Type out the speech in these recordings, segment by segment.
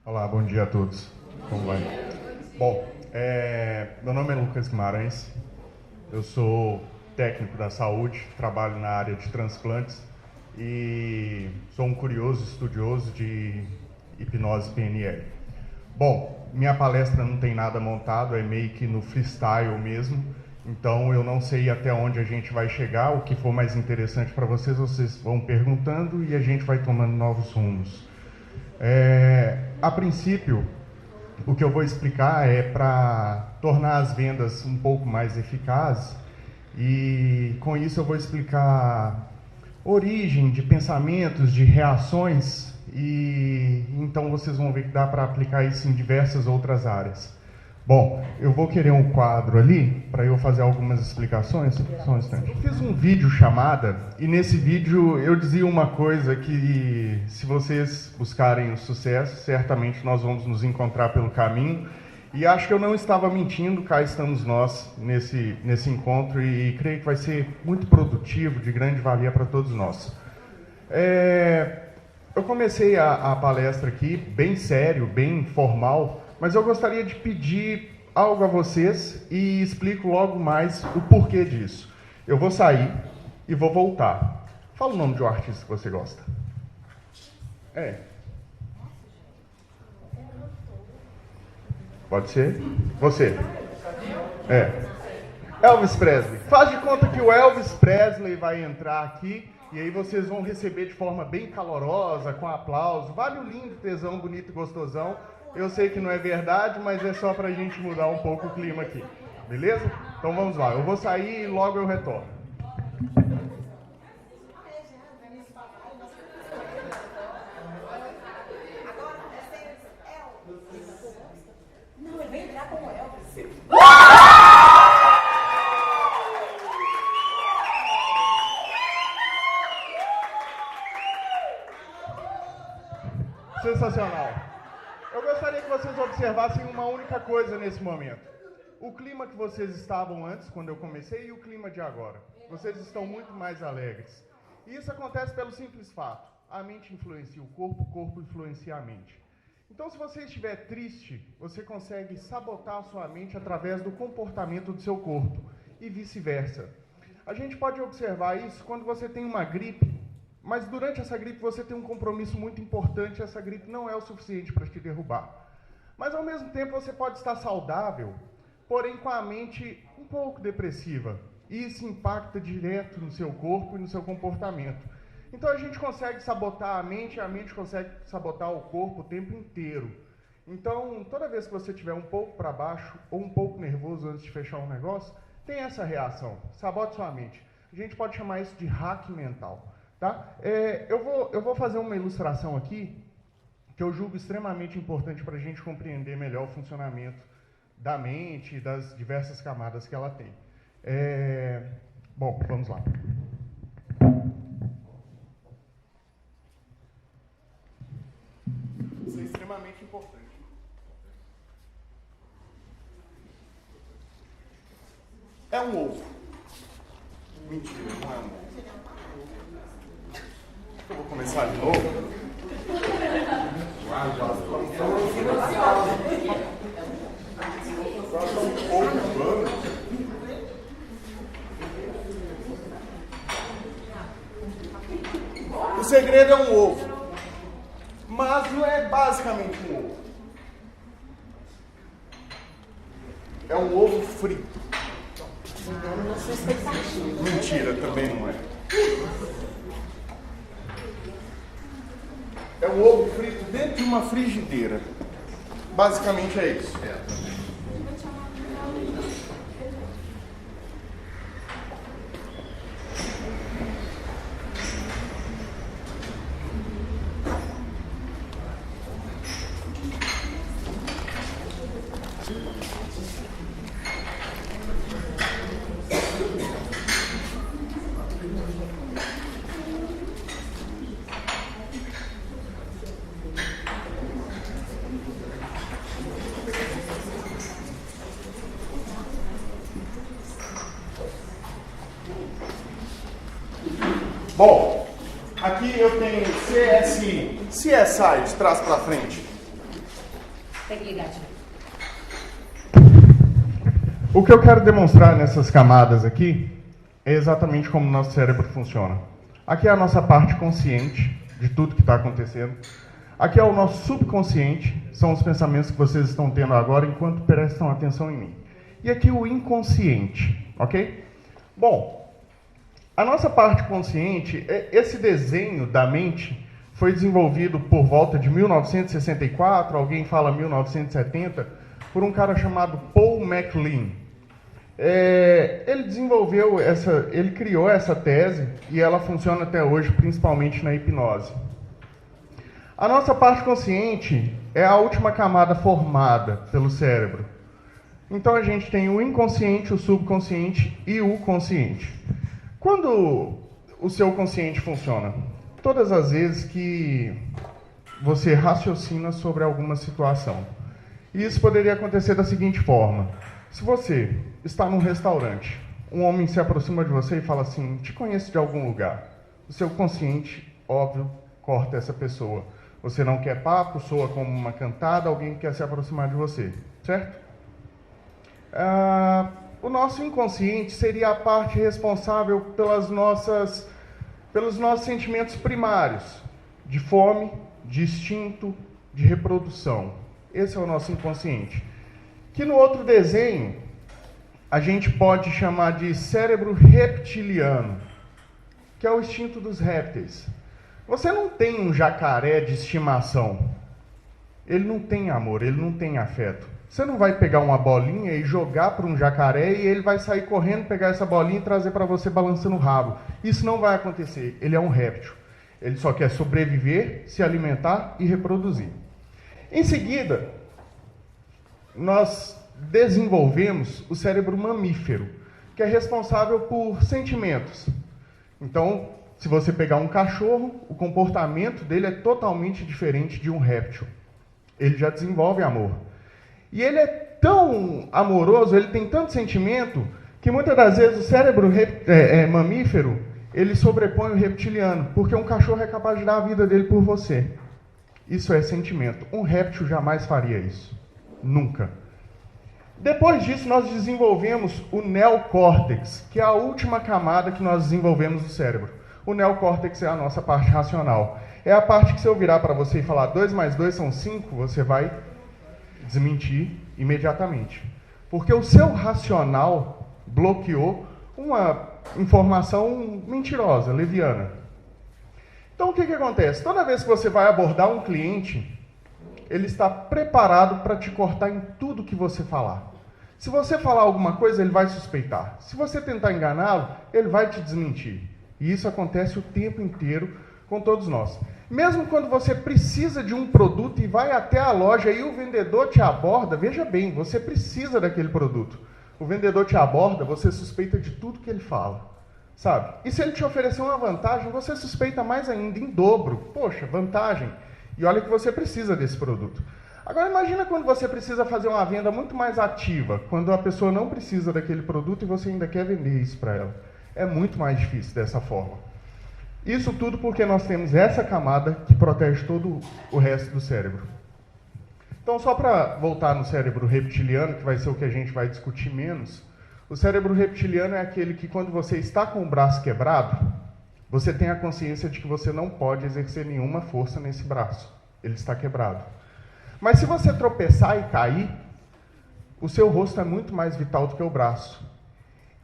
Olá, bom dia a todos. Como vai? Bom, meu nome é Lucas Guimarães, eu sou técnico da saúde, trabalho na área de transplantes e sou um curioso estudioso de hipnose PNL. Bom, minha palestra não tem nada montado, é meio que no freestyle mesmo, então eu não sei até onde a gente vai chegar. O que for mais interessante para vocês, vocês vão perguntando e a gente vai tomando novos rumos. A princípio, o que eu vou explicar é para tornar as vendas um pouco mais eficazes, e com isso eu vou explicar origem de pensamentos, de reações, e então vocês vão ver que dá para aplicar isso em diversas outras áreas. Bom, eu vou querer um quadro ali para eu fazer algumas explicações. Só um instante. Eu fiz um vídeo chamada, e nesse vídeo eu dizia uma coisa que, se vocês buscarem o sucesso, certamente nós vamos nos encontrar pelo caminho. E acho que eu não estava mentindo, cá estamos nós nesse encontro, e creio que vai ser muito produtivo, de grande valia para todos nós. Eu comecei a palestra aqui bem sério, bem formal, mas eu gostaria de pedir algo a vocês e explico logo mais o porquê disso. Eu vou sair e vou voltar. Fala o nome de um artista que você gosta. Pode ser? Você. Elvis Presley. Faz de conta que o Elvis Presley vai entrar aqui e aí vocês vão receber de forma bem calorosa, com aplauso. Vale o lindo, tesão, bonito e gostosão. Eu sei que não é verdade, mas é só pra gente mudar um pouco o clima aqui. Beleza? Então vamos lá. Eu vou sair e logo eu retorno. Não, ele vem entrar como Elvis. Sensacional. Eu gostaria que vocês observassem uma única coisa nesse momento. O clima que vocês estavam antes, quando eu comecei, e o clima de agora. Vocês estão muito mais alegres. E isso acontece pelo simples fato. A mente influencia o corpo influencia a mente. Então, se você estiver triste, você consegue sabotar a sua mente através do comportamento do seu corpo. E vice-versa. A gente pode observar isso quando você tem uma gripe, mas durante essa gripe você tem um compromisso muito importante, essa gripe não é o suficiente para te derrubar. Mas ao mesmo tempo você pode estar saudável, porém com a mente um pouco depressiva. E isso impacta direto no seu corpo e no seu comportamento. Então a gente consegue sabotar a mente consegue sabotar o corpo o tempo inteiro. Então, toda vez que você estiver um pouco para baixo ou um pouco nervoso antes de fechar um negócio, tem essa reação, sabote sua mente. A gente pode chamar isso de hack mental. Tá? Eu vou fazer uma ilustração aqui que eu julgo extremamente importante para a gente compreender melhor o funcionamento da mente e das diversas camadas que ela tem. Bom, vamos lá. Isso é extremamente importante. É um ovo. Mentira, não é um ovo. Eu vou começar de novo. O segredo é um ovo, mas não é basicamente um ovo. É um ovo frito. Mentira, também não é. É um ovo frito dentro de uma frigideira. Basicamente é isso. Bom, aqui eu tenho CSI de trás para frente. Tem que ligar, tio. O que eu quero demonstrar nessas camadas aqui é exatamente como o nosso cérebro funciona. Aqui é a nossa parte consciente de tudo que está acontecendo. Aqui é o nosso subconsciente, são os pensamentos que vocês estão tendo agora enquanto prestam atenção em mim. E aqui o inconsciente, ok? Bom, a nossa parte consciente, esse desenho da mente foi desenvolvido por volta de 1964, alguém fala 1970, por um cara chamado Paul MacLean. Ele criou essa tese e ela funciona até hoje, principalmente na hipnose. A nossa parte consciente é a última camada formada pelo cérebro. Então a gente tem o inconsciente, o subconsciente e o consciente. Quando o seu consciente funciona? Todas as vezes que você raciocina sobre alguma situação. E isso poderia acontecer da seguinte forma. Se você está num restaurante, um homem se aproxima de você e fala assim, te conheço de algum lugar. O seu consciente, óbvio, corta essa pessoa. Você não quer papo, soa como uma cantada, alguém quer se aproximar de você, certo? O nosso inconsciente seria a parte responsável pelos nossos sentimentos primários, de fome, de instinto, de reprodução. Esse é o nosso inconsciente. Que no outro desenho, a gente pode chamar de cérebro reptiliano, que é o instinto dos répteis. Você não tem um jacaré de estimação. Ele não tem amor, ele não tem afeto. Você não vai pegar uma bolinha e jogar para um jacaré e ele vai sair correndo, pegar essa bolinha e trazer para você balançando o rabo. Isso não vai acontecer. Ele é um réptil. Ele só quer sobreviver, se alimentar e reproduzir. Em seguida, nós desenvolvemos o cérebro mamífero, que é responsável por sentimentos. Então, se você pegar um cachorro, o comportamento dele é totalmente diferente de um réptil. Ele já desenvolve amor. E ele é tão amoroso, ele tem tanto sentimento, que muitas das vezes o cérebro mamífero, ele sobrepõe o reptiliano, porque um cachorro é capaz de dar a vida dele por você. Isso é sentimento. Um réptil jamais faria isso. Nunca. Depois disso, nós desenvolvemos o neocórtex, que é a última camada que nós desenvolvemos do cérebro. O neocórtex é a nossa parte racional. É a parte que se eu virar para você e falar 2 mais 2 são 5, você vai desmentir imediatamente. Porque o seu racional bloqueou uma informação mentirosa, leviana. Então o que acontece? Toda vez que você vai abordar um cliente, ele está preparado para te cortar em tudo que você falar. Se você falar alguma coisa, ele vai suspeitar. Se você tentar enganá-lo, ele vai te desmentir. E isso acontece o tempo inteiro com todos nós. Mesmo quando você precisa de um produto e vai até a loja e o vendedor te aborda, veja bem, você precisa daquele produto. O vendedor te aborda, você suspeita de tudo que ele fala, sabe? E se ele te oferecer uma vantagem, você suspeita mais ainda, em dobro. Poxa, vantagem. E olha que você precisa desse produto. Agora imagina quando você precisa fazer uma venda muito mais ativa, quando a pessoa não precisa daquele produto e você ainda quer vender isso para ela. É muito mais difícil dessa forma. Isso tudo porque nós temos essa camada que protege todo o resto do cérebro. Então, só para voltar no cérebro reptiliano, que vai ser o que a gente vai discutir menos, o cérebro reptiliano é aquele que, quando você está com o braço quebrado, você tem a consciência de que você não pode exercer nenhuma força nesse braço. Ele está quebrado. Mas se você tropeçar e cair, o seu rosto é muito mais vital do que o braço.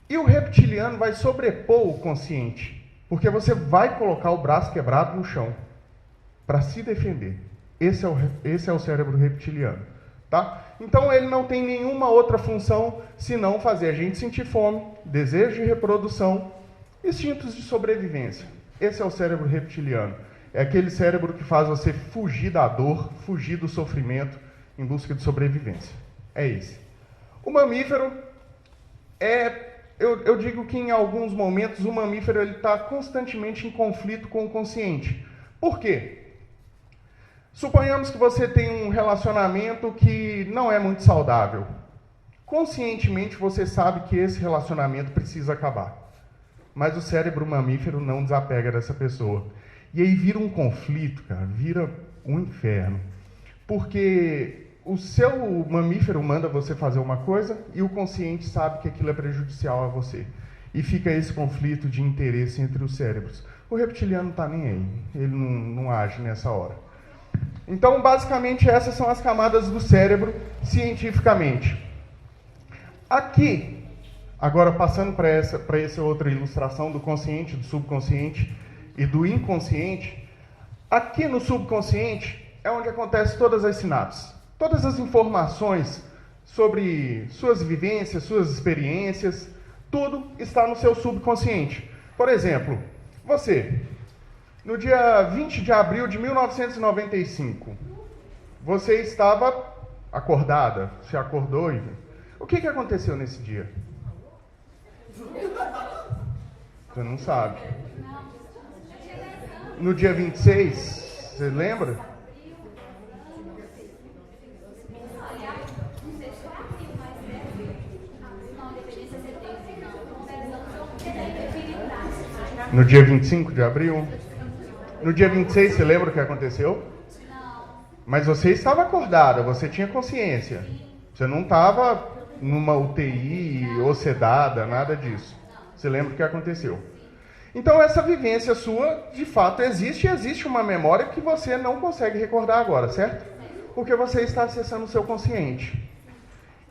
E o reptiliano vai sobrepor o consciente, porque você vai colocar o braço quebrado no chão para se defender. Esse é o cérebro reptiliano. Tá? Então ele não tem nenhuma outra função senão fazer a gente sentir fome, desejo de reprodução, instintos de sobrevivência. Esse é o cérebro reptiliano. É aquele cérebro que faz você fugir da dor, fugir do sofrimento em busca de sobrevivência. É esse. O mamífero Eu digo que em alguns momentos o mamífero está constantemente em conflito com o consciente. Por quê? Suponhamos que você tem um relacionamento que não é muito saudável. Conscientemente você sabe que esse relacionamento precisa acabar. Mas o cérebro mamífero não desapega dessa pessoa. E aí vira um conflito, cara, vira um inferno. Porque o seu mamífero manda você fazer uma coisa e o consciente sabe que aquilo é prejudicial a você. E fica esse conflito de interesse entre os cérebros. O reptiliano não está nem aí, ele não age nessa hora. Então, basicamente, essas são as camadas do cérebro cientificamente. Aqui, agora passando para essa outra ilustração do consciente, do subconsciente e do inconsciente, aqui no subconsciente é onde acontecem todas as sinapses. Todas as informações sobre suas vivências, suas experiências, tudo está no seu subconsciente. Por exemplo, você, no dia 20 de abril de 1995, você estava acordada, você acordou e... O que aconteceu nesse dia? Você não sabe. No dia 26, você lembra? No dia 25 de abril? No dia 26, você lembra o que aconteceu? Mas você estava acordada, você tinha consciência. Você não estava numa UTI ou sedada, nada disso. Você lembra o que aconteceu? Então, essa vivência sua, de fato, existe, e existe uma memória que você não consegue recordar agora, certo? Porque você está acessando o seu consciente.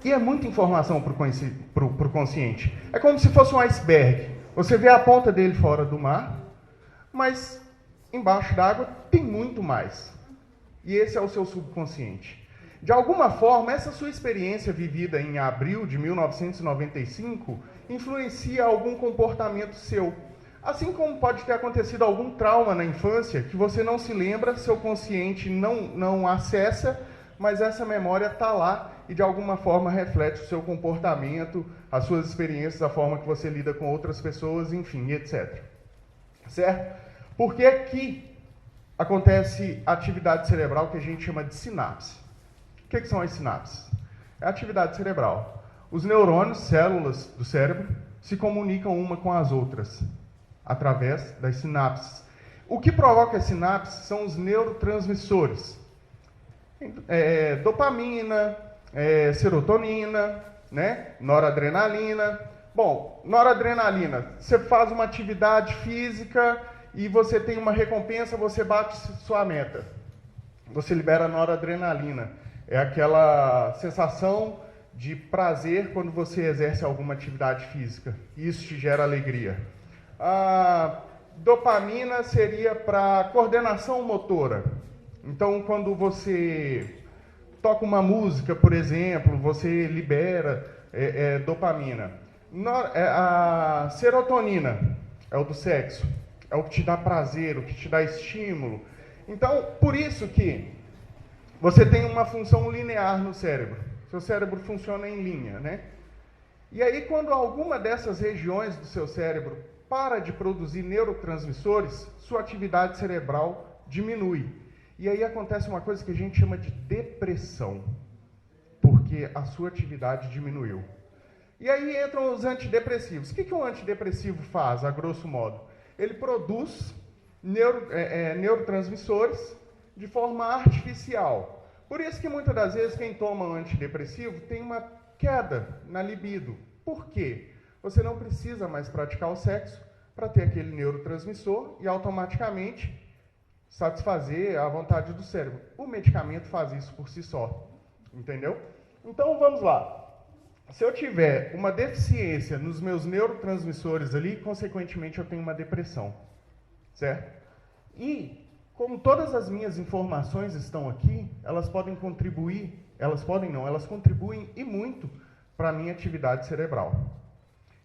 E é muita informação para o consciente. É como se fosse um iceberg. Você vê a ponta dele fora do mar, mas embaixo d'água tem muito mais. E esse é o seu subconsciente. De alguma forma, essa sua experiência vivida em abril de 1995 influencia algum comportamento seu. Assim como pode ter acontecido algum trauma na infância que você não se lembra, seu consciente não acessa, mas essa memória está lá e de alguma forma reflete o seu comportamento, as suas experiências, a forma que você lida com outras pessoas, enfim, etc. Certo? Porque aqui acontece a atividade cerebral que a gente chama de sinapse. O que são as sinapses? É a atividade cerebral. Os neurônios, células do cérebro, se comunicam uma com as outras através das sinapses. O que provoca as sinapses são os neurotransmissores. Dopamina, serotonina, né? Noradrenalina. Bom, noradrenalina, você faz uma atividade física e você tem uma recompensa, você bate sua meta. Você libera noradrenalina. É aquela sensação de prazer quando você exerce alguma atividade física. Isso te gera alegria. A dopamina seria para coordenação motora. Então, quando você toca uma música, por exemplo, você libera dopamina. A serotonina é o do sexo, é o que te dá prazer, o que te dá estímulo. Então, por isso que você tem uma função linear no cérebro. Seu cérebro funciona em linha, né? E aí, quando alguma dessas regiões do seu cérebro para de produzir neurotransmissores, sua atividade cerebral diminui. E aí acontece uma coisa que a gente chama de depressão, porque a sua atividade diminuiu. E aí entram os antidepressivos. O que um antidepressivo faz, a grosso modo? Ele produz neurotransmissores de forma artificial. Por isso que muitas das vezes quem toma um antidepressivo tem uma queda na libido. Por quê? Você não precisa mais praticar o sexo para ter aquele neurotransmissor e automaticamente satisfazer a vontade do cérebro. O medicamento faz isso por si só. Entendeu? Então vamos lá. Se eu tiver uma deficiência nos meus neurotransmissores ali, consequentemente eu tenho uma depressão. Certo? E, como todas as minhas informações estão aqui, elas podem contribuir, elas contribuem e muito para a minha atividade cerebral.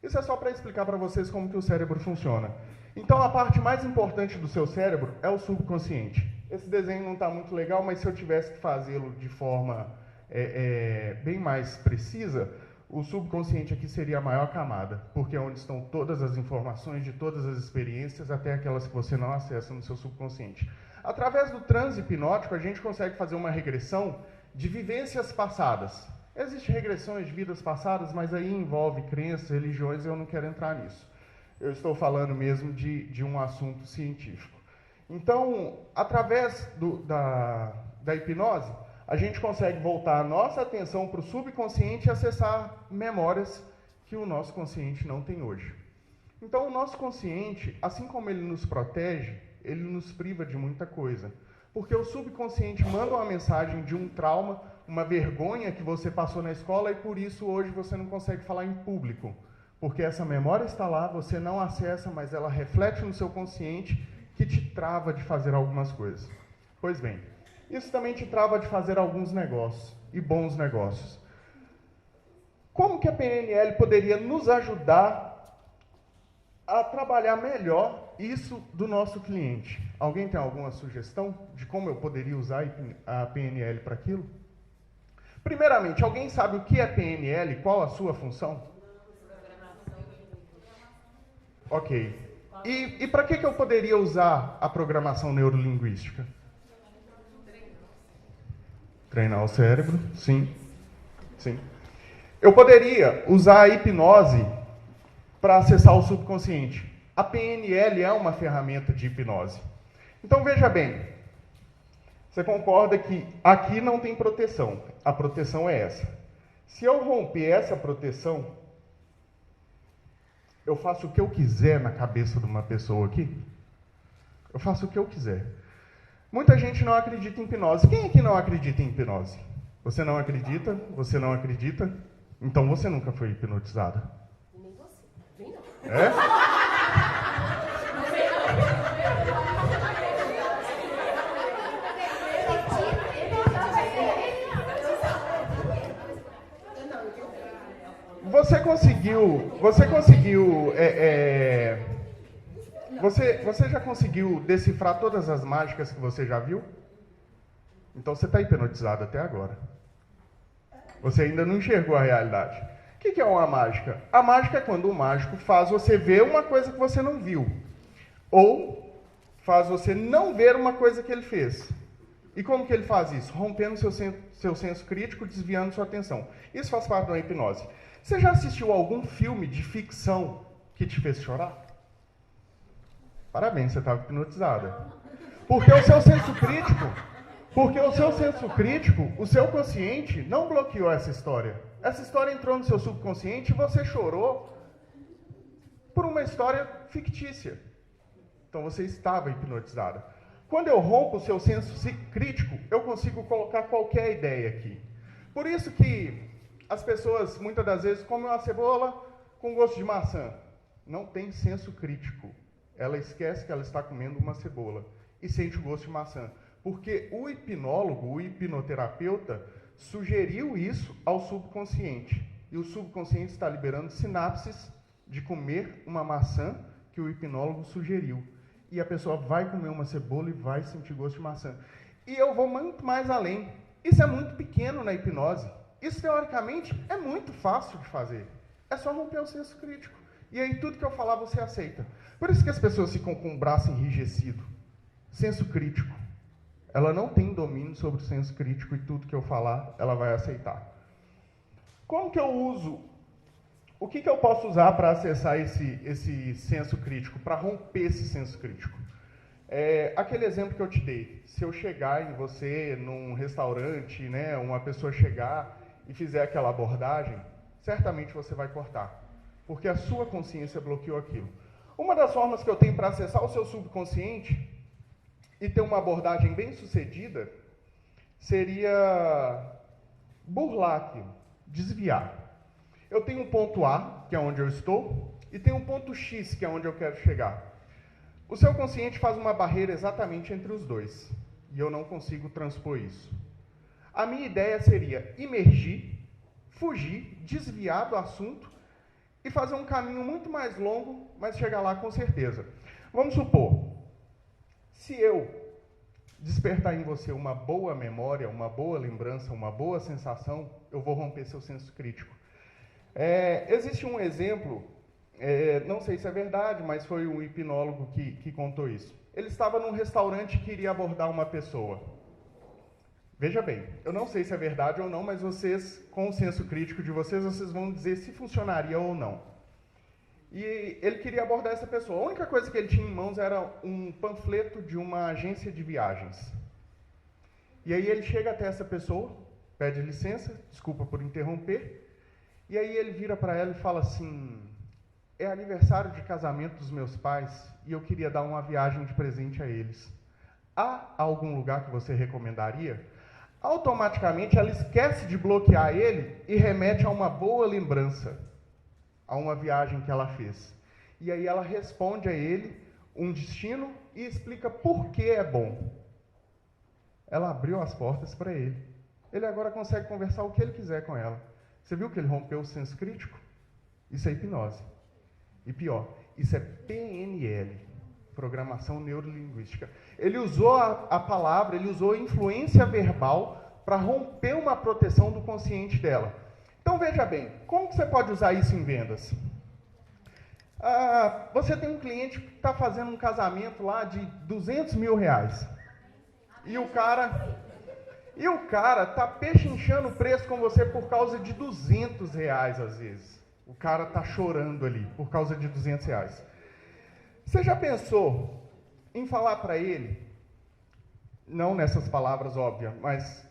Isso é só para explicar para vocês como que o cérebro funciona. Então, a parte mais importante do seu cérebro é o subconsciente. Esse desenho não está muito legal, mas se eu tivesse que fazê-lo de forma bem mais precisa, o subconsciente aqui seria a maior camada, porque é onde estão todas as informações de todas as experiências, até aquelas que você não acessa no seu subconsciente. Através do transe hipnótico, a gente consegue fazer uma regressão de vivências passadas. Existem regressões de vidas passadas, mas aí envolve crenças, religiões, e eu não quero entrar nisso. Eu estou falando mesmo de um assunto científico. Então, através da hipnose, a gente consegue voltar a nossa atenção para o subconsciente e acessar memórias que o nosso consciente não tem hoje. Então, o nosso consciente, assim como ele nos protege, ele nos priva de muita coisa. Porque o subconsciente manda uma mensagem de um trauma, uma vergonha que você passou na escola e por isso hoje você não consegue falar em público. Porque essa memória está lá, você não acessa, mas ela reflete no seu consciente que te trava de fazer algumas coisas. Pois bem, isso também te trava de fazer alguns negócios, e bons negócios. Como que a PNL poderia nos ajudar a trabalhar melhor isso do nosso cliente? Alguém tem alguma sugestão de como eu poderia usar a PNL para aquilo? Primeiramente, alguém sabe o que é PNL? Qual a sua função? Ok. E para que eu poderia usar a programação neurolinguística? Treinar o cérebro, sim. Sim. Eu poderia usar a hipnose para acessar o subconsciente. A PNL é uma ferramenta de hipnose. Então, veja bem, você concorda que aqui não tem proteção. A proteção é essa. Se eu romper essa proteção, eu faço o que eu quiser na cabeça de uma pessoa aqui? Eu faço o que eu quiser. Muita gente não acredita em hipnose. Quem aqui não acredita em hipnose? Você não acredita? Você não acredita? Então você nunca foi hipnotizada. Nem você. Vem não. É? Você já conseguiu decifrar todas as mágicas que você já viu? Então você está hipnotizado até agora. Você ainda não enxergou a realidade. O que é uma mágica? A mágica é quando o mágico faz você ver uma coisa que você não viu. Ou faz você não ver uma coisa que ele fez. E como que ele faz isso? Rompendo seu senso crítico, desviando sua atenção. Isso faz parte da hipnose. Você já assistiu algum filme de ficção que te fez chorar? Parabéns, você estava hipnotizada. Porque o seu senso crítico, o seu consciente não bloqueou essa história. Essa história entrou no seu subconsciente e você chorou por uma história fictícia. Então você estava hipnotizada. Quando eu rompo o seu senso crítico, eu consigo colocar qualquer ideia aqui. Por isso que as pessoas, muitas das vezes, comem uma cebola com gosto de maçã. Não tem senso crítico. Ela esquece que ela está comendo uma cebola e sente o gosto de maçã. Porque o hipnólogo, o hipnoterapeuta, sugeriu isso ao subconsciente. E o subconsciente está liberando sinapses de comer uma maçã que o hipnólogo sugeriu. E a pessoa vai comer uma cebola e vai sentir gosto de maçã. E eu vou muito mais além. Isso é muito pequeno na hipnose. Isso, teoricamente, é muito fácil de fazer. É só romper o senso crítico. E aí tudo que eu falar você aceita. Por isso que as pessoas ficam com o braço enrijecido. Senso crítico. Ela não tem domínio sobre o senso crítico e tudo que eu falar, ela vai aceitar. Como que eu uso? O que eu posso usar para acessar esse senso crítico, para romper esse senso crítico? Aquele exemplo que eu te dei. Se eu chegar em você num restaurante, né, uma pessoa chegar e fizer aquela abordagem, certamente você vai cortar. Porque a sua consciência bloqueou aquilo. Uma das formas que eu tenho para acessar o seu subconsciente e ter uma abordagem bem sucedida seria burlar aquilo, desviar. Eu tenho um ponto A, que é onde eu estou, e tenho um ponto X, que é onde eu quero chegar. O seu consciente faz uma barreira exatamente entre os dois, e eu não consigo transpor isso. A minha ideia seria imergir, fugir, desviar do assunto e fazer um caminho muito mais longo, mas chegar lá com certeza. Vamos supor, se eu despertar em você uma boa memória, uma boa lembrança, uma boa sensação, eu vou romper seu senso crítico. Existe um exemplo, não sei se é verdade, mas foi um hipnólogo que contou isso. Ele estava num restaurante e queria abordar uma pessoa. Veja bem, eu não sei se é verdade ou não, mas vocês, com o senso crítico de vocês vão dizer se funcionaria ou não. E ele queria abordar essa pessoa. A única coisa que ele tinha em mãos era um panfleto de uma agência de viagens. E aí ele chega até essa pessoa, pede licença, desculpa por interromper, e aí ele vira para ela e fala assim, é aniversário de casamento dos meus pais e eu queria dar uma viagem de presente a eles. Há algum lugar que você recomendaria? Automaticamente ela esquece de bloquear ele e remete a uma boa lembrança, a uma viagem que ela fez. E aí ela responde a ele um destino e explica por que é bom. Ela abriu as portas para ele. Ele agora consegue conversar o que ele quiser com ela. Você viu que ele rompeu o senso crítico? Isso é hipnose. E pior, isso é PNL, Programação Neurolinguística. Ele usou a palavra, ele usou influência verbal para romper uma proteção do consciente dela. Então veja bem, como que você pode usar isso em vendas? Você tem um cliente que está fazendo um casamento lá de R$200 mil. E o cara está pechinchando o preço com você por causa de R$200 às vezes. O cara está chorando ali por causa de R$200. Você já pensou em falar para ele, não nessas palavras óbvias, mas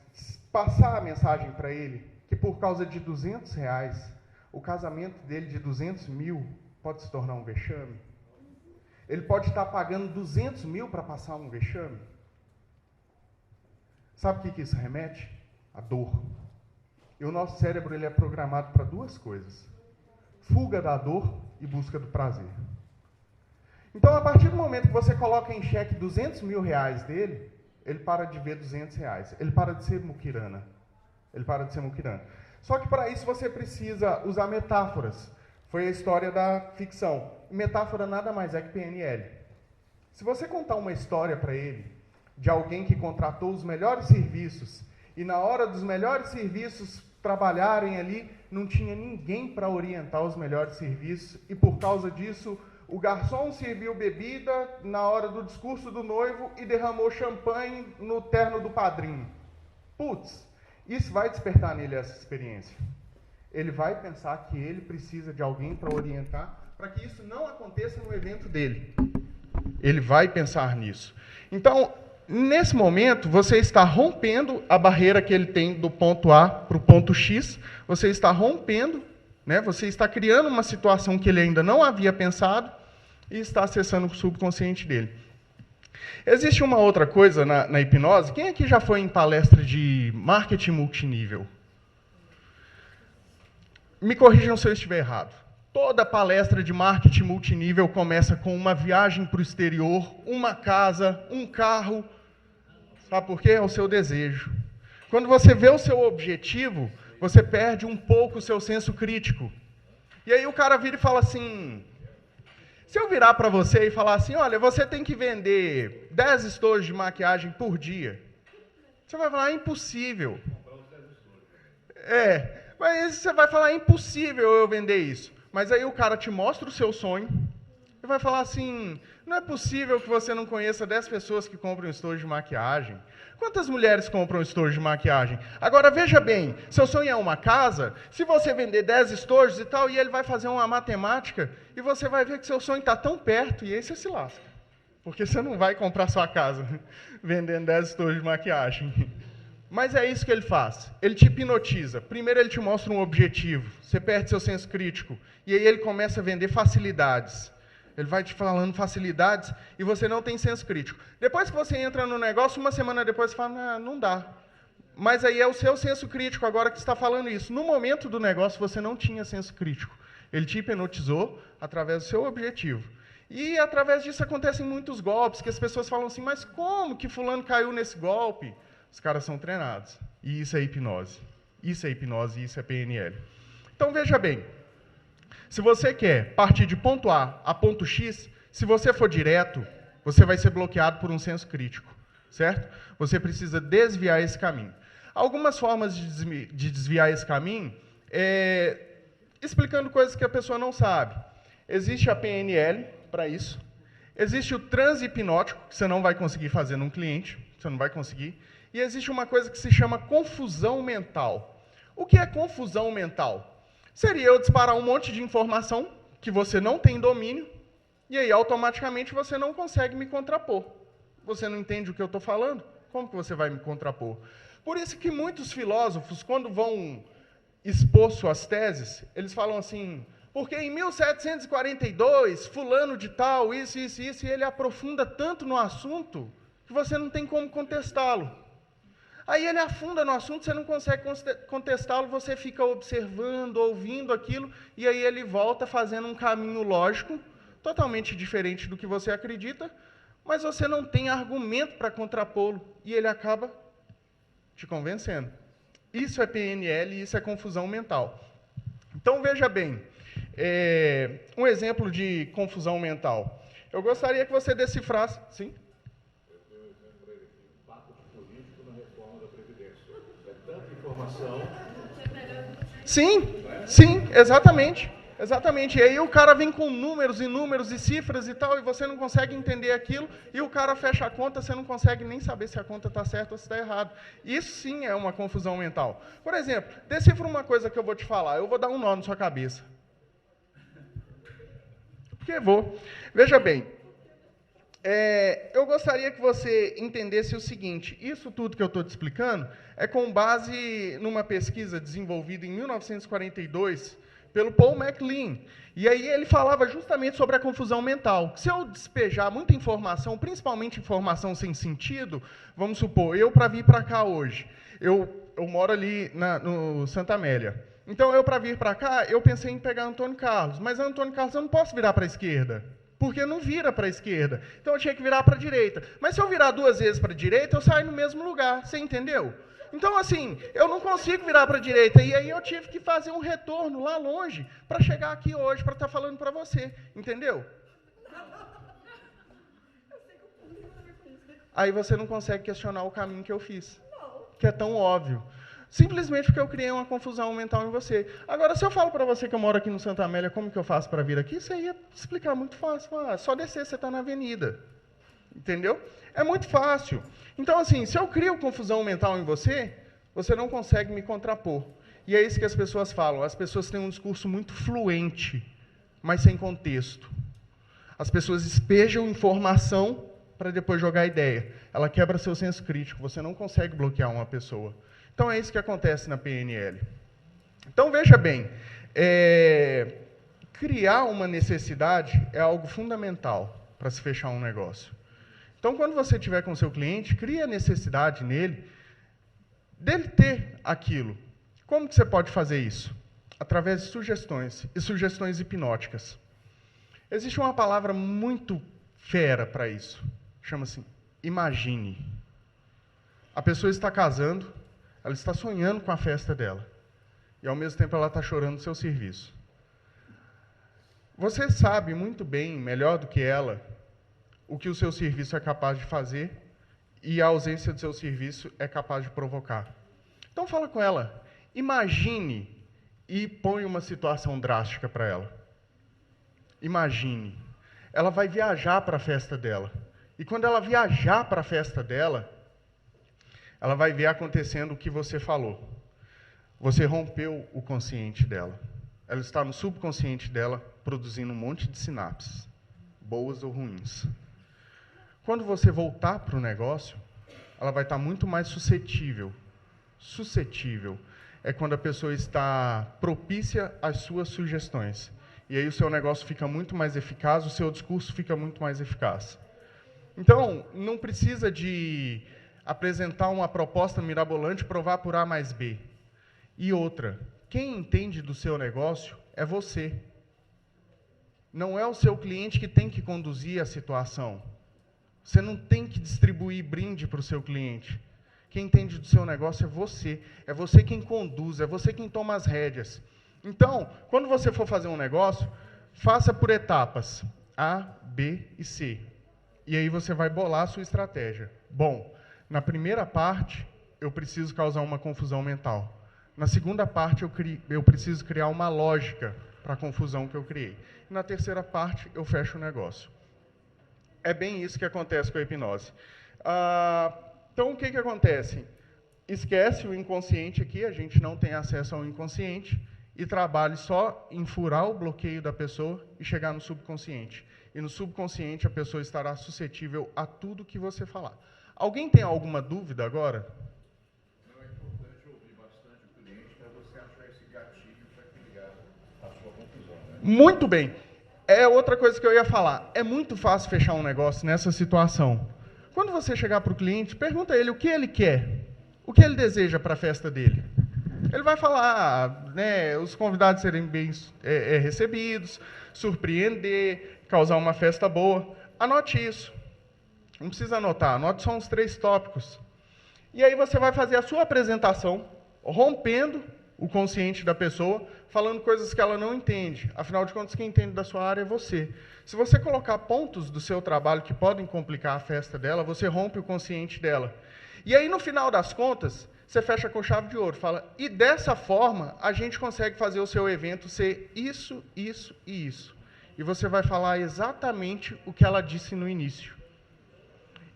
passar a mensagem para ele que por causa de R$200, o casamento dele de R$200 mil pode se tornar um vexame? Ele pode estar pagando R$200 mil para passar um vexame? Sabe o que isso remete? A dor. E o nosso cérebro ele é programado para duas coisas: fuga da dor e busca do prazer. Então, a partir do momento que você coloca em xeque R$200 mil dele, ele para de ver R$200. Ele para de ser muquirana. Só que para isso você precisa usar metáforas. Foi a história da ficção. Metáfora nada mais é que PNL. Se você contar uma história para ele de alguém que contratou os melhores serviços e na hora dos melhores serviços trabalharem ali, não tinha ninguém para orientar os melhores serviços e por causa disso o garçom serviu bebida na hora do discurso do noivo e derramou champanhe no terno do padrinho. Putz, isso vai despertar nele essa experiência. Ele vai pensar que ele precisa de alguém para orientar, para que isso não aconteça no evento dele. Ele vai pensar nisso. Então, nesse momento, você está rompendo a barreira que ele tem do ponto A para o ponto X, você está rompendo, né? Você está criando uma situação que ele ainda não havia pensado e está acessando o subconsciente dele. Existe uma outra coisa na hipnose. Quem aqui já foi em palestra de marketing multinível? Me corrijam se eu estiver errado. Toda palestra de marketing multinível começa com uma viagem para o exterior, uma casa, um carro. Sabe por quê? É o seu desejo. Quando você vê o seu objetivo, você perde um pouco o seu senso crítico. E aí o cara vira e fala assim, se eu virar para você e falar assim, olha, você tem que vender 10 estojos de maquiagem por dia, você vai falar, é impossível. Mas você vai falar, é impossível eu vender isso. Mas aí o cara te mostra o seu sonho e vai falar assim, não é possível que você não conheça 10 pessoas que compram estojo de maquiagem. Quantas mulheres compram estojo de maquiagem? Agora, veja bem, seu sonho é uma casa, se você vender 10 estojos e tal, e ele vai fazer uma matemática, e você vai ver que seu sonho está tão perto, e aí você se lasca. Porque você não vai comprar sua casa vendendo 10 estojos de maquiagem. Mas é isso que ele faz. Ele te hipnotiza. Primeiro ele te mostra um objetivo. Você perde seu senso crítico. E aí ele começa a vender facilidades. Ele vai te falando facilidades e você não tem senso crítico. Depois que você entra no negócio, uma semana depois você fala, não dá. Mas aí é o seu senso crítico agora que está falando isso. No momento do negócio você não tinha senso crítico. Ele te hipnotizou através do seu objetivo. E através disso acontecem muitos golpes, que as pessoas falam assim, mas como que fulano caiu nesse golpe? Os caras são treinados. E isso é hipnose. Isso é hipnose e isso é PNL. Então, veja bem. Se você quer partir de ponto A a ponto X, se você for direto, você vai ser bloqueado por um senso crítico. Certo? Você precisa desviar esse caminho. Algumas formas de desviar esse caminho explicando coisas que a pessoa não sabe. Existe a PNL para isso. Existe o transe hipnótico, que você não vai conseguir fazer num cliente. Você não vai conseguir. E existe uma coisa que se chama confusão mental. O que é confusão mental? Seria eu disparar um monte de informação que você não tem domínio, e aí automaticamente você não consegue me contrapor. Você não entende o que eu estou falando? Como que você vai me contrapor? Por isso que muitos filósofos, quando vão expor suas teses, eles falam assim, porque em 1742, fulano de tal, isso, e ele aprofunda tanto no assunto que você não tem como contestá-lo. Aí ele afunda no assunto, você não consegue contestá-lo, você fica observando, ouvindo aquilo, e aí ele volta fazendo um caminho lógico, totalmente diferente do que você acredita, mas você não tem argumento para contrapô-lo, e ele acaba te convencendo. Isso é PNL, isso é confusão mental. Então, veja bem, um exemplo de confusão mental. Eu gostaria que você decifrasse... Sim? Eu dei um exemplo para ele aqui, pacto político na reforma da Previdência. É tanta informação... Sim, exatamente. Exatamente. E aí o cara vem com números e números e cifras e tal, e você não consegue entender aquilo, e o cara fecha a conta, você não consegue nem saber se a conta está certa ou se está errada. Isso sim é uma confusão mental. Por exemplo, decifra uma coisa que eu vou te falar, eu vou dar um nó na sua cabeça. Porque vou. Veja bem, eu gostaria que você entendesse o seguinte, isso tudo que eu estou te explicando é com base numa pesquisa desenvolvida em 1942, pelo Paul MacLean. E aí ele falava justamente sobre a confusão mental. Se eu despejar muita informação, principalmente informação sem sentido, vamos supor, eu para vir para cá hoje, eu moro ali no Santa Amélia. Então, eu para vir para cá, eu pensei em pegar Antônio Carlos. Mas Antônio Carlos eu não posso virar para a esquerda, porque não vira para a esquerda. Então, eu tinha que virar para a direita. Mas se eu virar 2 vezes para a direita, eu saio no mesmo lugar. Você entendeu? Então, assim, eu não consigo virar para a direita. E aí eu tive que fazer um retorno lá longe para chegar aqui hoje, para estar falando para você. Entendeu? Aí você não consegue questionar o caminho que eu fiz. Que é tão óbvio. Simplesmente porque eu criei uma confusão mental em você. Agora, se eu falo para você que eu moro aqui no Santa Amélia, como que eu faço para vir aqui? Você ia explicar muito fácil. Só descer, você está na avenida. Entendeu? É muito fácil. Então, assim, se eu crio confusão mental em você, você não consegue me contrapor. E é isso que as pessoas falam. As pessoas têm um discurso muito fluente, mas sem contexto. As pessoas espejam informação para depois jogar ideia. Ela quebra seu senso crítico. Você não consegue bloquear uma pessoa. Então, é isso que acontece na PNL. Então, veja bem, criar uma necessidade é algo fundamental para se fechar um negócio. Então, quando você estiver com o seu cliente, cria a necessidade nele, dele ter aquilo. Como que você pode fazer isso? Através de sugestões, e sugestões hipnóticas. Existe uma palavra muito fera para isso. Chama-se imagine. A pessoa está casando, ela está sonhando com a festa dela. E, ao mesmo tempo, ela está chorando do seu serviço. Você sabe muito bem, melhor do que ela, o que o seu serviço é capaz de fazer e a ausência do seu serviço é capaz de provocar. Então, fala com ela. Imagine e põe uma situação drástica para ela. Imagine. Ela vai viajar para a festa dela. E, quando ela viajar para a festa dela, ela vai ver acontecendo o que você falou. Você rompeu o consciente dela. Ela está no subconsciente dela, produzindo um monte de sinapses, boas ou ruins. Quando você voltar para o negócio, ela vai estar muito mais suscetível. Suscetível é quando a pessoa está propícia às suas sugestões. E aí o seu negócio fica muito mais eficaz, o seu discurso fica muito mais eficaz. Então, não precisa de apresentar uma proposta mirabolante, provar por A mais B. E outra, quem entende do seu negócio é você. Não é o seu cliente que tem que conduzir a situação. Você não tem que distribuir brinde para o seu cliente. Quem entende do seu negócio é você. É você quem conduz, é você quem toma as rédeas. Então, quando você for fazer um negócio, faça por etapas. A, B e C. E aí você vai bolar a sua estratégia. Bom, na primeira parte, eu preciso causar uma confusão mental. Na segunda parte, eu preciso criar uma lógica para a confusão que eu criei. E na terceira parte, eu fecho o negócio. É bem isso que acontece com a hipnose. Então, o que acontece? Esquece o inconsciente aqui, a gente não tem acesso ao inconsciente, e trabalhe só em furar o bloqueio da pessoa e chegar no subconsciente. E no subconsciente, a pessoa estará suscetível a tudo que você falar. Alguém tem alguma dúvida agora? Não, é importante ouvir bastante o cliente para você achar esse gatilho para criar a sua conclusão, né? Muito bem. É outra coisa que eu ia falar. É muito fácil fechar um negócio nessa situação. Quando você chegar para o cliente, pergunta a ele o que ele quer, o que ele deseja para a festa dele. Ele vai falar, né, os convidados serem bem recebidos, surpreender, causar uma festa boa. Anote isso. Não precisa anotar, anote só uns 3 tópicos. E aí você vai fazer a sua apresentação, rompendo o consciente da pessoa, falando coisas que ela não entende. Afinal de contas, quem entende da sua área é você. Se você colocar pontos do seu trabalho que podem complicar a festa dela, você rompe o consciente dela. E aí, no final das contas, você fecha com chave de ouro. Fala, e dessa forma, a gente consegue fazer o seu evento ser isso, isso e isso. E você vai falar exatamente o que ela disse no início.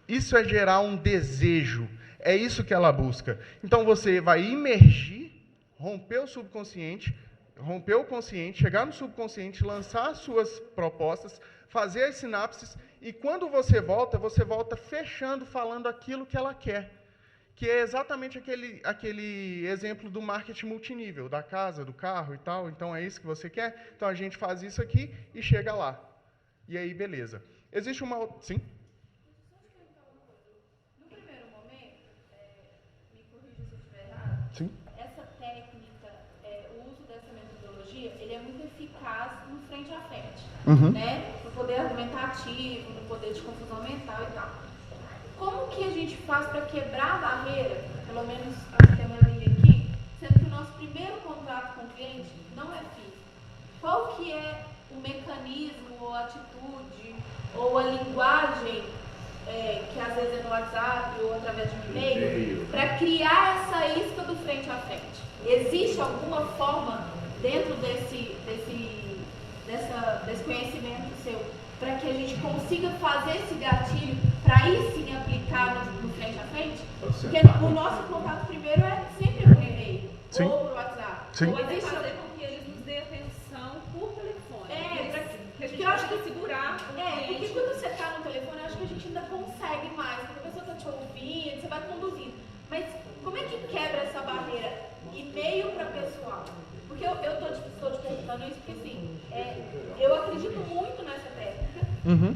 Isso é gerar um desejo. É isso que ela busca. Então, você vai imergir, romper o subconsciente, romper o consciente, chegar no subconsciente, lançar as suas propostas, fazer as sinapses, e quando você volta fechando, falando aquilo que ela quer. Que é exatamente aquele exemplo do marketing multinível, da casa, do carro e tal. Então, é isso que você quer? Então, a gente faz isso aqui e chega lá. E aí, beleza. Existe uma outra... Sim? No primeiro momento, me corrija se eu estiver errado, Sim. essa técnica, o uso dessa metodologia, ele é muito eficaz no frente a frente, né? No poder argumentativo, no poder de confusão mental e tal. Como que a gente faz para quebrar a barreira, pelo menos a maioria aqui, sendo que o nosso primeiro contato com o cliente não é físico? Qual que é o mecanismo, ou a atitude, ou a linguagem, que às vezes é no WhatsApp ou através de um e-mail, para criar essa isca do frente a frente? Existe alguma forma dentro desse conhecimento seu para que a gente consiga fazer esse gatilho para aí sim aplicar no frente a frente? Porque o nosso contato primeiro é sempre por e-mail ou por WhatsApp. Sim. Ou Existe fazer com que eles nos dêem atenção por telefone. que a gente possa segurar o porque cliente. quando você está no telefone, eu acho que a gente ainda consegue mais, porque a pessoa está te ouvindo, você vai conduzindo. Mas como é que quebra essa barreira? E-mail para pessoal. Porque eu estou te perguntando isso porque, assim, eu acredito muito nessa técnica.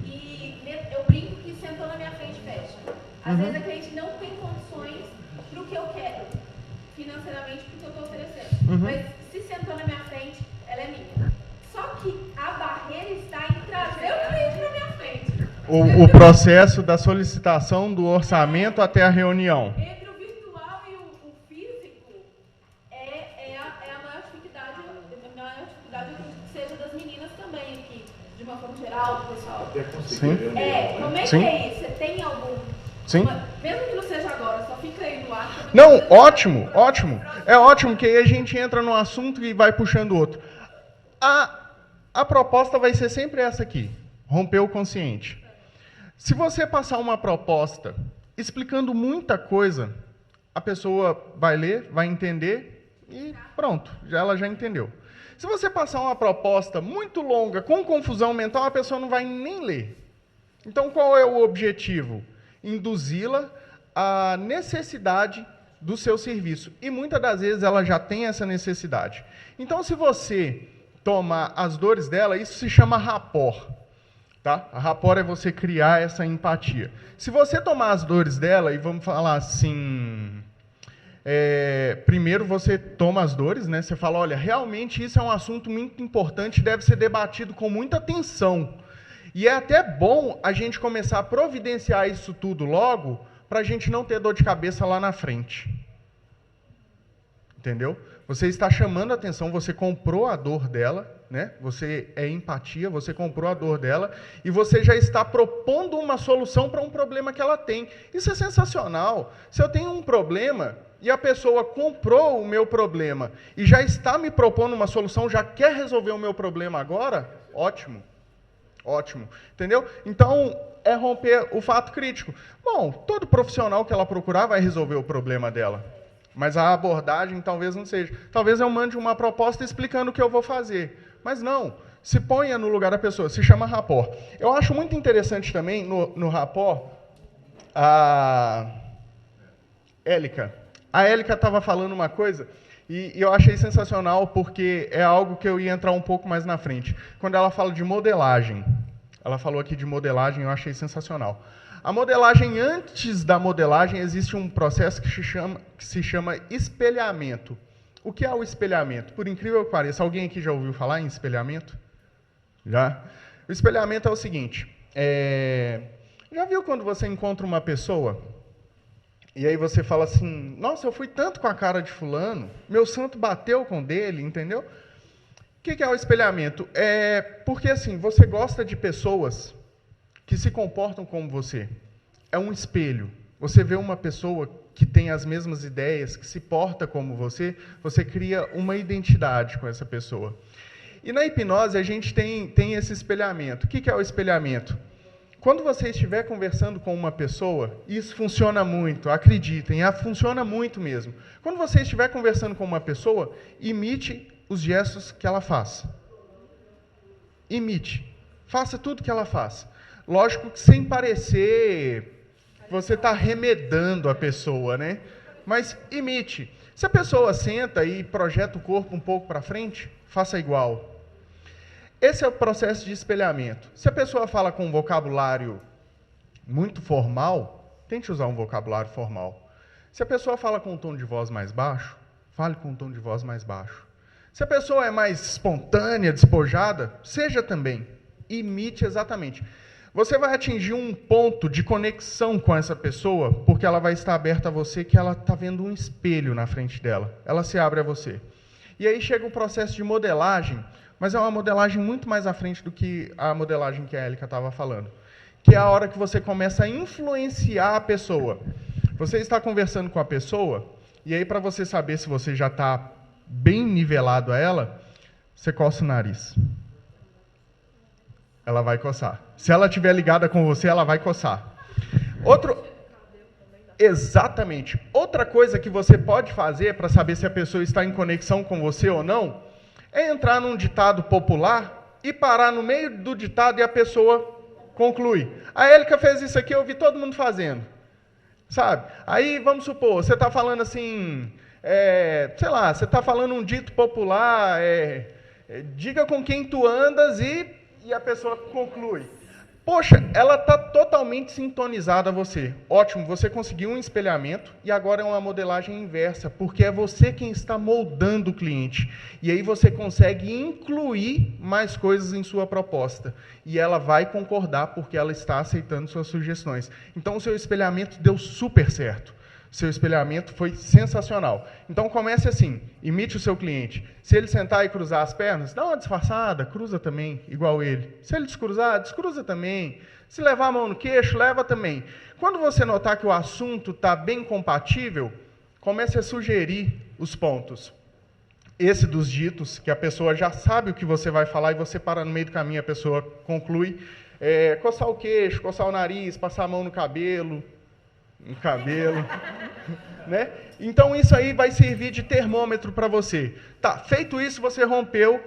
E eu brinco que sentou na minha frente fecha. Às vezes a cliente não tem condições para o que eu quero, financeiramente, porque eu estou oferecendo. Mas se sentou na minha frente, ela é minha. Só que a barreira está em trazer o cliente para minha frente. O processo da solicitação do orçamento até a reunião. Entre o virtual e o físico, é a maior dificuldade, eu acredito que seja das meninas também aqui, de uma forma geral, do pessoal. Até conseguir Sim. reunião, Como é que Sim. é isso? Você tem algum... Sim. Mesmo que não seja agora, só fica aí no ar. Não, ótimo, ótimo. É ótimo, que aí a gente entra num assunto e vai puxando o outro. A proposta vai ser sempre essa aqui, romper o consciente. Se você passar uma proposta explicando muita coisa, a pessoa vai ler, vai entender e pronto, ela já entendeu. Se você passar uma proposta muito longa, com confusão mental, a pessoa não vai nem ler. Então, qual é o objetivo? Induzi-la à necessidade do seu serviço. E muitas das vezes ela já tem essa necessidade. Então, se você tomar as dores dela, isso se chama rapport. Tá? A rapport é você criar essa empatia. Se você tomar as dores dela, e vamos falar assim... primeiro você toma as dores, né? Você fala, olha, realmente isso é um assunto muito importante, deve ser debatido com muita atenção. E é até bom a gente começar a providenciar isso tudo logo, para a gente não ter dor de cabeça lá na frente. Entendeu? Você está chamando a atenção, você comprou a dor dela, né? Você é empatia, você comprou a dor dela, e você já está propondo uma solução para um problema que ela tem. Isso é sensacional. Se eu tenho um problema... e a pessoa comprou o meu problema e já está me propondo uma solução, já quer resolver o meu problema agora, ótimo. Ótimo. Entendeu? Então, é romper o fato crítico. Bom, todo profissional que ela procurar vai resolver o problema dela. Mas a abordagem talvez não seja. Talvez eu mande uma proposta explicando o que eu vou fazer. Mas não. Se ponha no lugar da pessoa. Se chama rapport. Eu acho muito interessante também, no rapport, A Élica. A Élica estava falando uma coisa e eu achei sensacional porque é algo que eu ia entrar um pouco mais na frente. Quando ela fala de modelagem, ela falou aqui de modelagem, eu achei sensacional. A modelagem, antes da modelagem, existe um processo que se chama espelhamento. O que é o espelhamento? Por incrível que pareça, alguém aqui já ouviu falar em espelhamento? Já? O espelhamento é o seguinte, já viu quando você encontra uma pessoa e aí você fala assim, nossa, eu fui tanto com a cara de fulano, meu santo bateu com dele, entendeu? O que é o espelhamento? É porque assim, você gosta de pessoas que se comportam como você. É um espelho. Você vê uma pessoa que tem as mesmas ideias, que se porta como você cria uma identidade com essa pessoa. E na hipnose a gente tem esse espelhamento. O que é o espelhamento? Quando você estiver conversando com uma pessoa, isso funciona muito, acreditem, funciona muito mesmo. Quando você estiver conversando com uma pessoa, imite os gestos que ela faz. Imite. Faça tudo que ela faz. Lógico que sem parecer que você está remedando a pessoa, né? Mas imite. Se a pessoa senta e projeta o corpo um pouco para frente, faça igual. Esse é o processo de espelhamento. Se a pessoa fala com um vocabulário muito formal, tente usar um vocabulário formal. Se a pessoa fala com um tom de voz mais baixo, fale com um tom de voz mais baixo. Se a pessoa é mais espontânea, despojada, seja também. Imite exatamente. Você vai atingir um ponto de conexão com essa pessoa, porque ela vai estar aberta a você, que ela está vendo um espelho na frente dela. Ela se abre a você. E aí chega o processo de modelagem, mas é uma modelagem muito mais à frente do que a modelagem que a Élica estava falando. Que é a hora que você começa a influenciar a pessoa. Você está conversando com a pessoa, e aí para você saber se você já está bem nivelado a ela, você coça o nariz. Ela vai coçar. Se ela estiver ligada com você, ela vai coçar. Exatamente. Outra coisa que você pode fazer para saber se a pessoa está em conexão com você ou não, é entrar num ditado popular e parar no meio do ditado e a pessoa conclui. A Élica fez isso aqui, eu vi todo mundo fazendo. Sabe? Aí, vamos supor, você está falando assim, sei lá, você está falando um dito popular, diga com quem tu andas e a pessoa conclui. Poxa, ela está totalmente sintonizada a você. Ótimo, você conseguiu um espelhamento e agora é uma modelagem inversa, porque é você quem está moldando o cliente. E aí você consegue incluir mais coisas em sua proposta. E ela vai concordar porque ela está aceitando suas sugestões. Então o seu espelhamento deu super certo. Seu espelhamento foi sensacional. Então comece assim, imite o seu cliente. Se ele sentar e cruzar as pernas, dá uma disfarçada, cruza também, igual ele. Se ele descruzar, descruza também. Se levar a mão no queixo, leva também. Quando você notar que o assunto está bem compatível, comece a sugerir os pontos. Esse dos ditos, que a pessoa já sabe o que você vai falar e você para no meio do caminho, a pessoa conclui. Coçar o queixo, coçar o nariz, passar a mão no cabelo, né? Então isso aí vai servir de termômetro para você. Tá, feito isso, você rompeu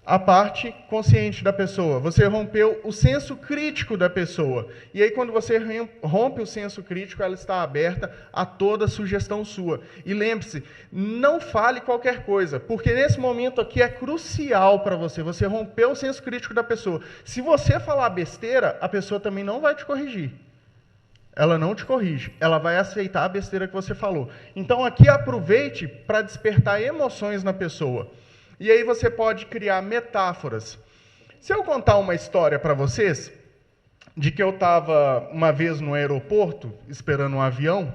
a parte consciente da pessoa, você rompeu o senso crítico da pessoa. E aí quando você rompe o senso crítico, ela está aberta a toda sugestão sua. E lembre-se, não fale qualquer coisa, porque nesse momento aqui é crucial para você. Você rompeu o senso crítico da pessoa. Se você falar besteira, a pessoa também não vai te corrigir. Ela não te corrige, ela vai aceitar a besteira que você falou. Então aqui aproveite para despertar emoções na pessoa. E aí você pode criar metáforas. Se eu contar uma história para vocês, de que eu estava uma vez no aeroporto, esperando um avião,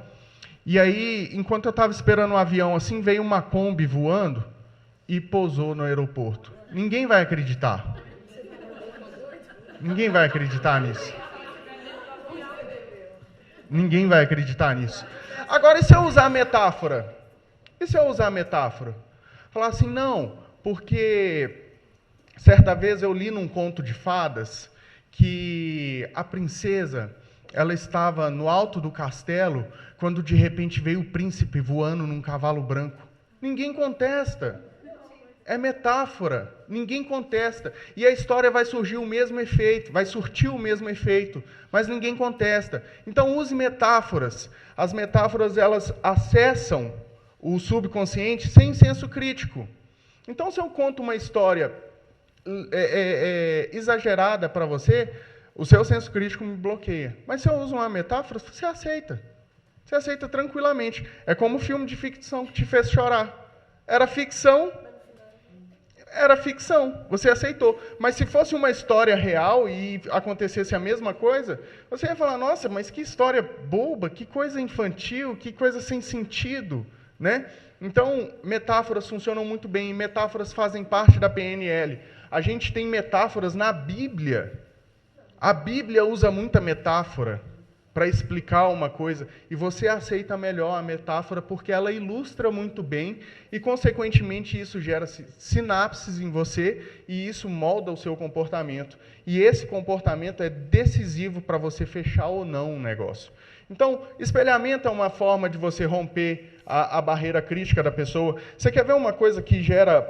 e aí, enquanto eu estava esperando um avião assim, veio uma Kombi voando e pousou no aeroporto. Ninguém vai acreditar. Ninguém vai acreditar nisso. Ninguém vai acreditar nisso. Agora, e se eu usar a metáfora? Falar assim, não, porque certa vez eu li num conto de fadas que a princesa, ela estava no alto do castelo quando de repente veio o príncipe voando num cavalo branco. Ninguém contesta. É metáfora, ninguém contesta. E a história vai surgir o mesmo efeito, vai surtir o mesmo efeito, mas ninguém contesta. Então use metáforas. As metáforas, elas acessam o subconsciente sem senso crítico. Então, se eu conto uma história exagerada para você, o seu senso crítico me bloqueia. Mas se eu uso uma metáfora, você aceita. Você aceita tranquilamente. É como o filme de ficção que te fez chorar. Era ficção, você aceitou. Mas se fosse uma história real e acontecesse a mesma coisa, você ia falar, nossa, mas que história boba, que coisa infantil, que coisa sem sentido, né? Então, metáforas funcionam muito bem, e metáforas fazem parte da PNL. A gente tem metáforas na Bíblia. A Bíblia usa muita metáfora para explicar uma coisa, e você aceita melhor a metáfora porque ela ilustra muito bem e, consequentemente, isso gera sinapses em você e isso molda o seu comportamento. E esse comportamento é decisivo para você fechar ou não um negócio. Então, espelhamento é uma forma de você romper a barreira crítica da pessoa. Você quer ver uma coisa que gera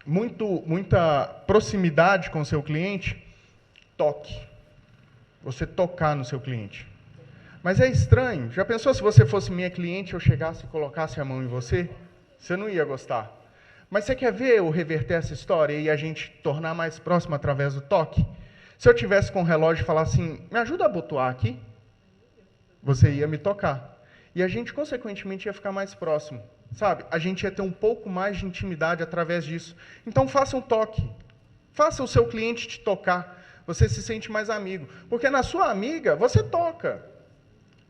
muita proximidade com o seu cliente? Toque. Você tocar no seu cliente. Mas é estranho. Já pensou se você fosse minha cliente, eu chegasse e colocasse a mão em você? Você não ia gostar. Mas você quer ver eu reverter essa história e a gente tornar mais próximo através do toque? Se eu tivesse com o relógio e falar assim, me ajuda a abotoar aqui, você ia me tocar. E a gente, consequentemente, ia ficar mais próximo. Sabe? A gente ia ter um pouco mais de intimidade através disso. Então, faça um toque. Faça o seu cliente te tocar. Você se sente mais amigo. Porque na sua amiga, você toca.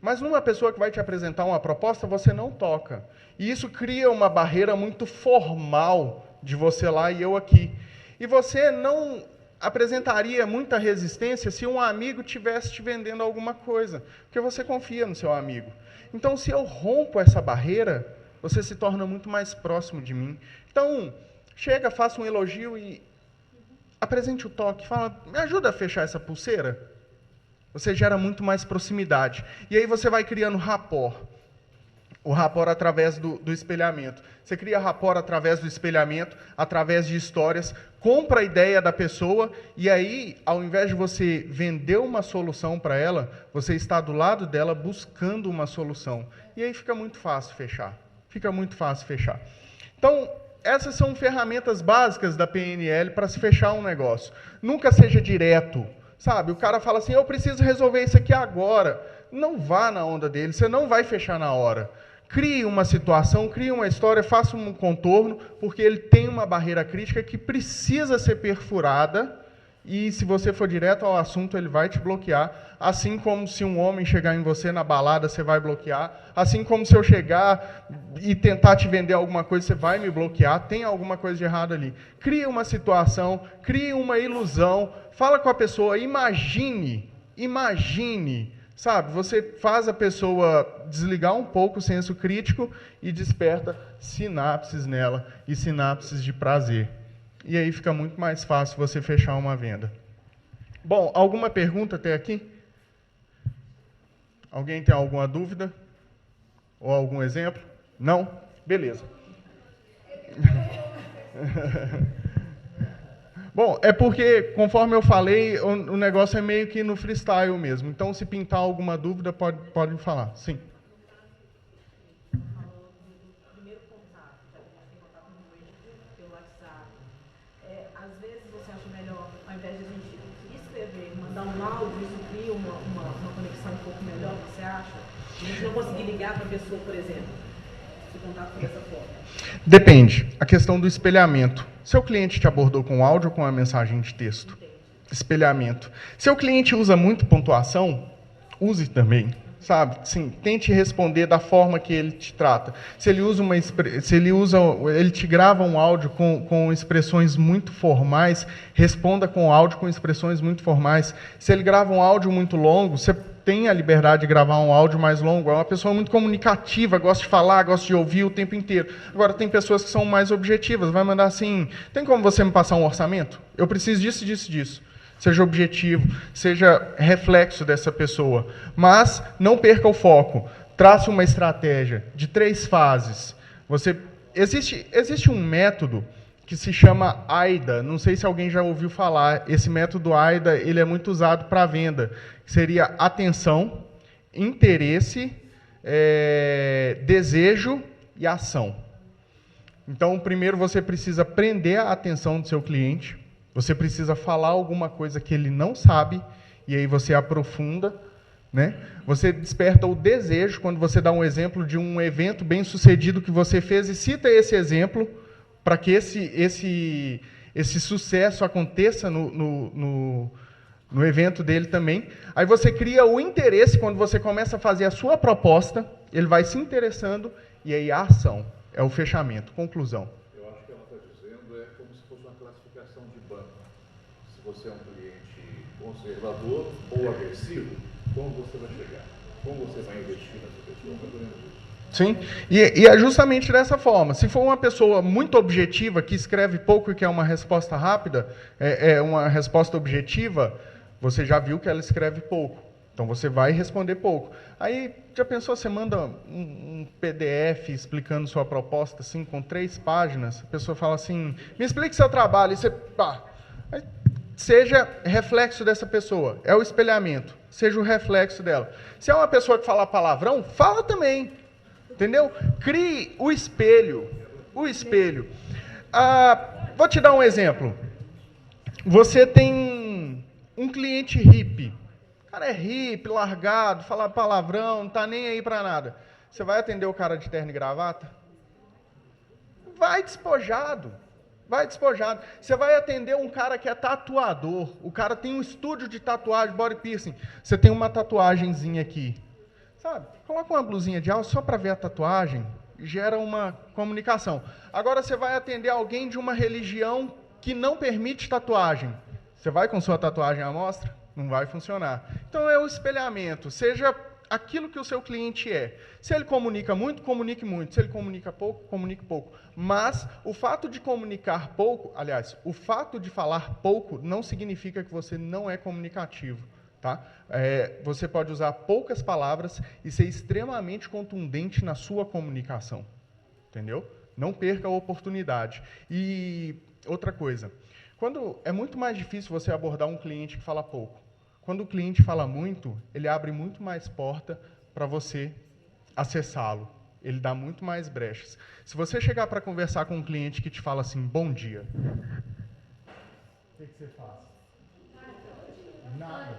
Mas numa pessoa que vai te apresentar uma proposta, você não toca. E isso cria uma barreira muito formal de você lá e eu aqui. E você não apresentaria muita resistência se um amigo estivesse te vendendo alguma coisa, porque você confia no seu amigo. Então, se eu rompo essa barreira, você se torna muito mais próximo de mim. Então, chega, faça um elogio e apresente o toque. Fala, me ajuda a fechar essa pulseira? Você gera muito mais proximidade. E aí você vai criando rapport. O rapport através do espelhamento. Você cria rapport através do espelhamento, através de histórias, compra a ideia da pessoa, e aí, ao invés de você vender uma solução para ela, você está do lado dela buscando uma solução. E aí fica muito fácil fechar. Fica muito fácil fechar. Então, essas são ferramentas básicas da PNL para se fechar um negócio. Nunca seja direto. Sabe, o cara fala assim, eu preciso resolver isso aqui agora. Não vá na onda dele, você não vai fechar na hora. Crie uma situação, crie uma história, faça um contorno, porque ele tem uma barreira crítica que precisa ser perfurada, e se você for direto ao assunto, ele vai te bloquear. Assim como se um homem chegar em você na balada, você vai bloquear. Assim como se eu chegar e tentar te vender alguma coisa, você vai me bloquear. Tem alguma coisa de errado ali. Crie uma situação, crie uma ilusão, fala com a pessoa, imagine, sabe? Você faz a pessoa desligar um pouco o senso crítico e desperta sinapses nela, e sinapses de prazer. E aí fica muito mais fácil você fechar uma venda. Bom, alguma pergunta até aqui? Alguém tem alguma dúvida? Ou algum exemplo? Não? Beleza. Bom, é porque, conforme eu falei, o negócio é meio que no freestyle mesmo. Então, se pintar alguma dúvida, pode falar. Sim. Primeiro contato, tem contato no e-mail, pelo WhatsApp. Às vezes você acha melhor, ao invés de a gente escrever, mandar um áudio, isso cria uma conexão um pouco melhor, você acha? A gente não conseguir ligar para a pessoa, por exemplo, se contato dessa forma. Depende. A questão do espelhamento. Seu cliente te abordou com áudio ou com uma mensagem de texto? Espelhamento. Seu cliente usa muito pontuação? Use também. Sabe? Sim, tente responder da forma que ele te trata. Se ele te grava um áudio com expressões muito formais, responda com áudio com expressões muito formais. Se ele grava um áudio muito longo, você tem a liberdade de gravar um áudio mais longo. É uma pessoa muito comunicativa, gosta de falar, gosta de ouvir o tempo inteiro. Agora, tem pessoas que são mais objetivas. Vai mandar assim, tem como você me passar um orçamento? Eu preciso disso, disso, disso. Seja objetivo, seja reflexo dessa pessoa. Mas não perca o foco. Trace uma estratégia de 3 fases. Existe um método que se chama AIDA. Não sei se alguém já ouviu falar. Esse método AIDA ele é muito usado para venda. Seria atenção, interesse, desejo e ação. Então, primeiro você precisa prender a atenção do seu cliente, você precisa falar alguma coisa que ele não sabe, e aí você aprofunda, né? Você desperta o desejo, quando você dá um exemplo de um evento bem-sucedido que você fez, e cita esse exemplo, para que esse sucesso aconteça no evento dele também. Aí você cria o interesse, quando você começa a fazer a sua proposta, ele vai se interessando, e aí a ação. É o fechamento, conclusão. Eu acho que ela está dizendo como se fosse uma classificação de banco. Se você é um cliente conservador ou agressivo, como você vai chegar? Como você vai investir nessa pessoa? Mais ou menos isso. Sim, e é justamente dessa forma. Se for uma pessoa muito objetiva, que escreve pouco e quer uma resposta rápida, uma resposta objetiva, você já viu que ela escreve pouco. Então, você vai responder pouco. Aí, já pensou, você manda um PDF explicando sua proposta, assim, com 3 páginas, a pessoa fala assim, me explique seu trabalho, e você, pá. Aí, seja reflexo dessa pessoa, é o espelhamento, seja o reflexo dela. Se é uma pessoa que fala palavrão, fala também, entendeu? Crie o espelho, vou te dar um exemplo. Você tem um cliente hippie, o cara é hippie, largado, fala palavrão, não está nem aí para nada. Você vai atender o cara de terno e gravata? Vai despojado. Você vai atender um cara que é tatuador. O cara tem um estúdio de tatuagem, body piercing. Você tem uma tatuagenzinha aqui. Sabe? Coloca uma blusinha de alça só para ver a tatuagem. Gera uma comunicação. Agora você vai atender alguém de uma religião que não permite tatuagem. Você vai com sua tatuagem à mostra? Não vai funcionar. Então, é o espelhamento. Seja aquilo que o seu cliente é. Se ele comunica muito, comunique muito. Se ele comunica pouco, comunique pouco. Mas o fato de comunicar pouco, aliás, o fato de falar pouco não significa que você não é comunicativo. Tá? Você pode usar poucas palavras e ser extremamente contundente na sua comunicação. Entendeu? Não perca a oportunidade. E outra coisa, é muito mais difícil você abordar um cliente que fala pouco. Quando o cliente fala muito, ele abre muito mais porta para você acessá-lo. Ele dá muito mais brechas. Se você chegar para conversar com um cliente que te fala assim, bom dia, o que você faz? Nada.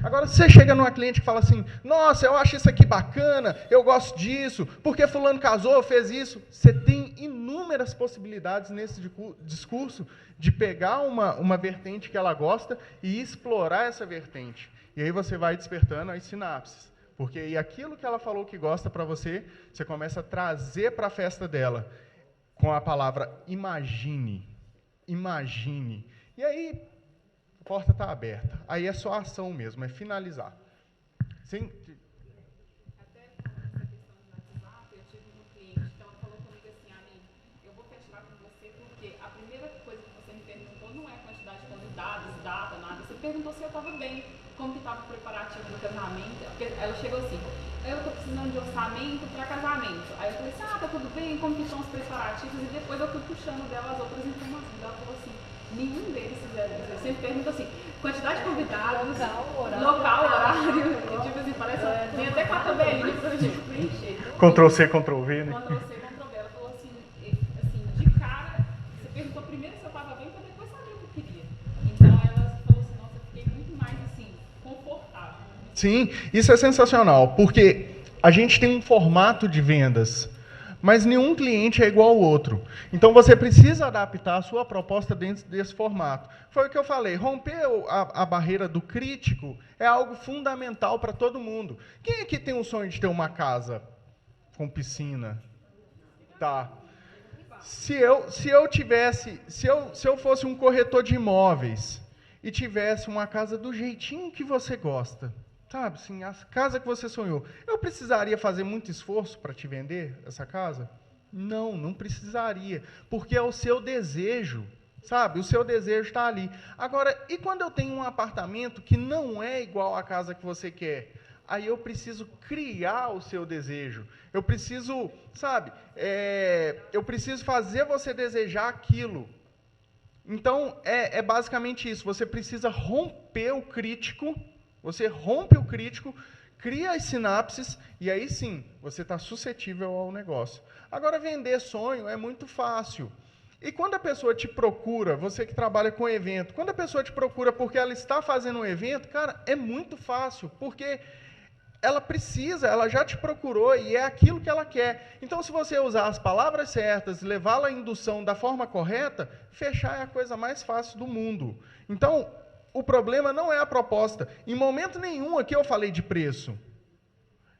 Agora, se você chega numa cliente que fala assim, nossa, eu acho isso aqui bacana, eu gosto disso, porque fulano casou, fez isso, você tem inúmeras possibilidades nesse discurso de pegar uma vertente que ela gosta e explorar essa vertente. E aí você vai despertando as sinapses. Porque aí aquilo que ela falou que gosta para você, você começa a trazer para a festa dela com a palavra imagine. Imagine. E aí a porta está aberta. Aí é só ação mesmo, é finalizar. Sim? Até essa questão do WhatsApp, eu tive um cliente que ela falou comigo assim, amiga, eu vou fechar com você porque a primeira coisa que você me perguntou não é a quantidade de convidados, data, nada. Você perguntou se eu estava bem, como que estava o preparativo do casamento. Porque ela chegou assim, eu estou precisando de orçamento para casamento. Aí eu falei assim, tá tudo bem, como que estão os preparativos? E depois eu fui puxando dela as outras informações. Ela falou assim, nenhum deles fizeram isso. Eu sempre pergunto assim, quantidade de convidados, local, horário. Tipo assim, parece tem até com a tabelinha pra gente preencher. Ctrl-C, Ctrl-V, né? Ctrl-C, Ctrl-V. Ela falou assim, de cara, você perguntou primeiro se eu estava bem, para depois saber o que eu queria. Então ela falou assim, nossa, eu fiquei muito mais assim, confortável. Sim, isso é sensacional, porque a gente tem um formato de vendas, mas nenhum cliente é igual ao outro. Então, você precisa adaptar a sua proposta dentro desse formato. Foi o que eu falei, romper a barreira do crítico é algo fundamental para todo mundo. Quem aqui tem um sonho de ter uma casa com piscina? Tá. Se eu fosse um corretor de imóveis e tivesse uma casa do jeitinho que você gosta, sabe, assim, a casa que você sonhou, eu precisaria fazer muito esforço para te vender essa casa? Não, não precisaria, porque é o seu desejo, sabe? O seu desejo está ali. Agora, e quando eu tenho um apartamento que não é igual à casa que você quer? aí eu preciso criar o seu desejo. Eu preciso, sabe, eu preciso fazer você desejar aquilo. Então, é basicamente isso. Você precisa romper o crítico, você rompe o crítico, cria as sinapses, e aí sim, você está suscetível ao negócio. Agora, vender sonho é muito fácil. E quando a pessoa te procura, você que trabalha com evento, quando a pessoa te procura porque ela está fazendo um evento, cara, é muito fácil, porque ela precisa, ela já te procurou e é aquilo que ela quer. Então, se você usar as palavras certas, levá-la à indução da forma correta, fechar é a coisa mais fácil do mundo. Então, o problema não é a proposta. Em momento nenhum aqui eu falei de preço.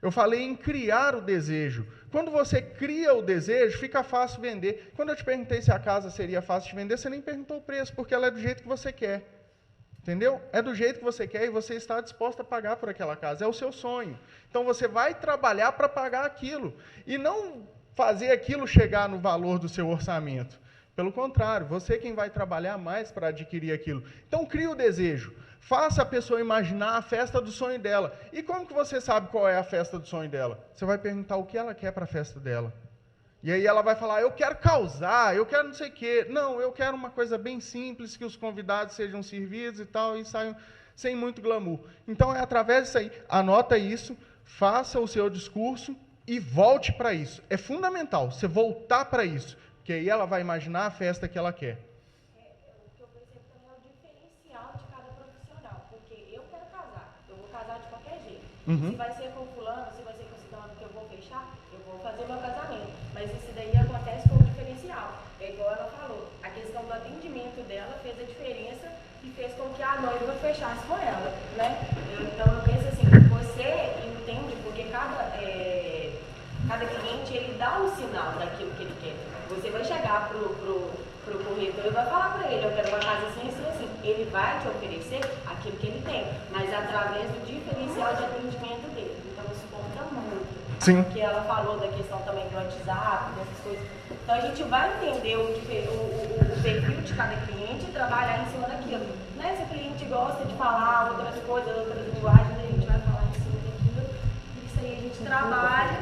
Eu falei em criar o desejo. Quando você cria o desejo, fica fácil vender. Quando eu te perguntei se a casa seria fácil de vender, você nem perguntou o preço, porque ela é do jeito que você quer. Entendeu? É do jeito que você quer e você está disposto a pagar por aquela casa. É o seu sonho. Então, você vai trabalhar para pagar aquilo. E não fazer aquilo chegar no valor do seu orçamento. Pelo contrário, você quem vai trabalhar mais para adquirir aquilo. Então, crie o desejo. Faça a pessoa imaginar a festa do sonho dela. E como que você sabe qual é a festa do sonho dela? Você vai perguntar o que ela quer para a festa dela. E aí ela vai falar, eu quero causar, eu quero não sei o quê. Não, eu quero uma coisa bem simples, que os convidados sejam servidos e tal, e saiam sem muito glamour. Então, é através disso aí. Anota isso, faça o seu discurso e volte para isso. É fundamental você voltar para isso, porque aí ela vai imaginar a festa que ela quer. Se vai ser com fulano, se vai ser com ciclano que eu vou fechar, eu vou fazer meu casamento. Mas isso daí acontece com o diferencial. É igual ela falou, a questão do atendimento dela fez a diferença e fez com que a noiva fechasse com ela, né? Então eu penso assim, você entende porque cada cliente ele dá um sinal daquilo que ele quer. Você vai chegar pro corretor e vai falar para ele, eu quero uma casa assim, assim, assim. Ele vai te oferecer aquilo que ele tem, mas através do diferencial de atendimento dele. Então isso conta muito. Sim. Porque ela falou da questão também do WhatsApp, dessas coisas. Então a gente vai entender o perfil de cada cliente e trabalhar em cima daquilo. Né? Se o cliente gosta de falar outras coisas, outras linguagens, a gente vai falar em cima daquilo. Isso aí a gente trabalha,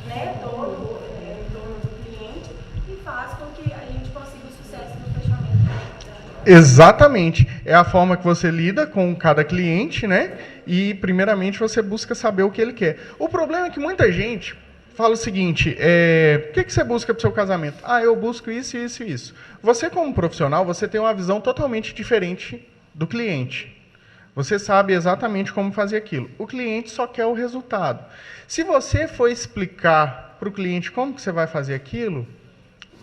né, todo em torno do cliente e faz com que a gente consiga o sucesso no fechamento. Exatamente. É a forma que você lida com cada cliente, né? E, primeiramente, você busca saber o que ele quer. O problema é que muita gente fala o seguinte, o que você busca para o seu casamento? Ah, eu busco isso, isso e isso. Você, como profissional, você tem uma visão totalmente diferente do cliente. Você sabe exatamente como fazer aquilo. O cliente só quer o resultado. Se você for explicar para o cliente como que você vai fazer aquilo,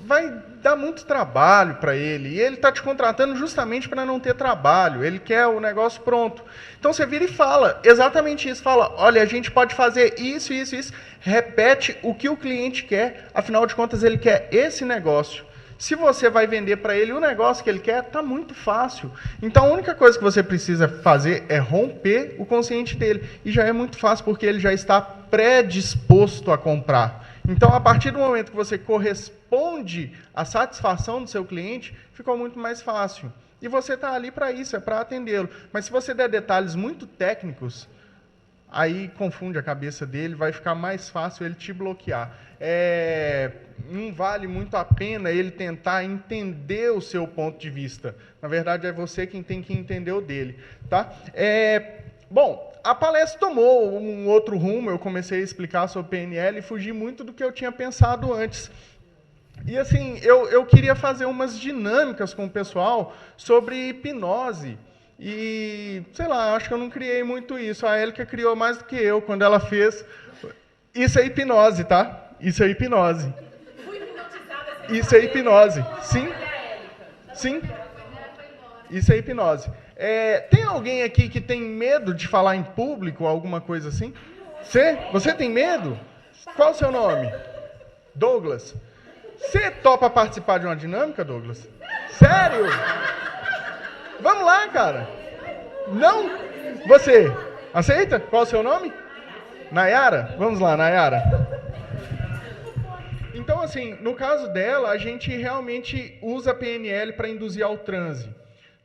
vai dar muito trabalho para ele. E ele está te contratando justamente para não ter trabalho. Ele quer o negócio pronto. Então você vira e fala exatamente isso. Fala, olha, a gente pode fazer isso, isso, isso. Repete o que o cliente quer. Afinal de contas, ele quer esse negócio. Se você vai vender para ele o negócio que ele quer, está muito fácil. Então a única coisa que você precisa fazer é romper o consciente dele. E já é muito fácil, porque ele já está predisposto a comprar. Então, a partir do momento que você corresponde à satisfação do seu cliente, ficou muito mais fácil. E você está ali para isso, é para atendê-lo. Mas se você der detalhes muito técnicos, aí confunde a cabeça dele, vai ficar mais fácil ele te bloquear. Não vale muito a pena ele tentar entender o seu ponto de vista. Na verdade, é você quem tem que entender o dele. Tá? Bom, a palestra tomou um outro rumo, eu comecei a explicar sobre PNL e fugi muito do que eu tinha pensado antes. E assim, eu queria fazer umas dinâmicas com o pessoal sobre hipnose. E, sei lá, acho que eu não criei muito isso. A Élica criou mais do que eu quando ela fez. Isso é hipnose, tá? Isso é hipnose. Isso é hipnose. Sim. Sim. Isso é hipnose. Tem alguém aqui que tem medo de falar em público, alguma coisa assim? Você tem medo? Qual o seu nome? Douglas. Você topa participar de uma dinâmica, Douglas? Sério? Vamos lá, cara. Não? Você aceita? Qual o seu nome? Nayara? Vamos lá, Nayara. Então, assim, no caso dela, a gente realmente usa a PNL para induzir ao transe.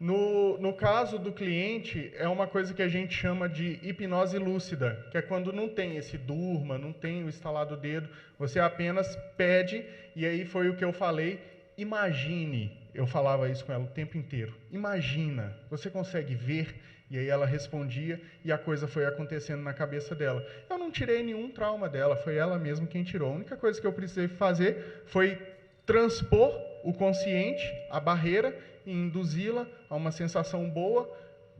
No caso do cliente, é uma coisa que a gente chama de hipnose lúcida, que é quando não tem esse durma, não tem o estalar do dedo, você apenas pede, e aí foi o que eu falei, imagine, eu falava isso com ela o tempo inteiro, imagina, você consegue ver, e aí ela respondia, e a coisa foi acontecendo na cabeça dela. Eu não tirei nenhum trauma dela, foi ela mesma quem tirou. A única coisa que eu precisei fazer foi transpor o consciente, a barreira, e induzi-la a uma sensação boa,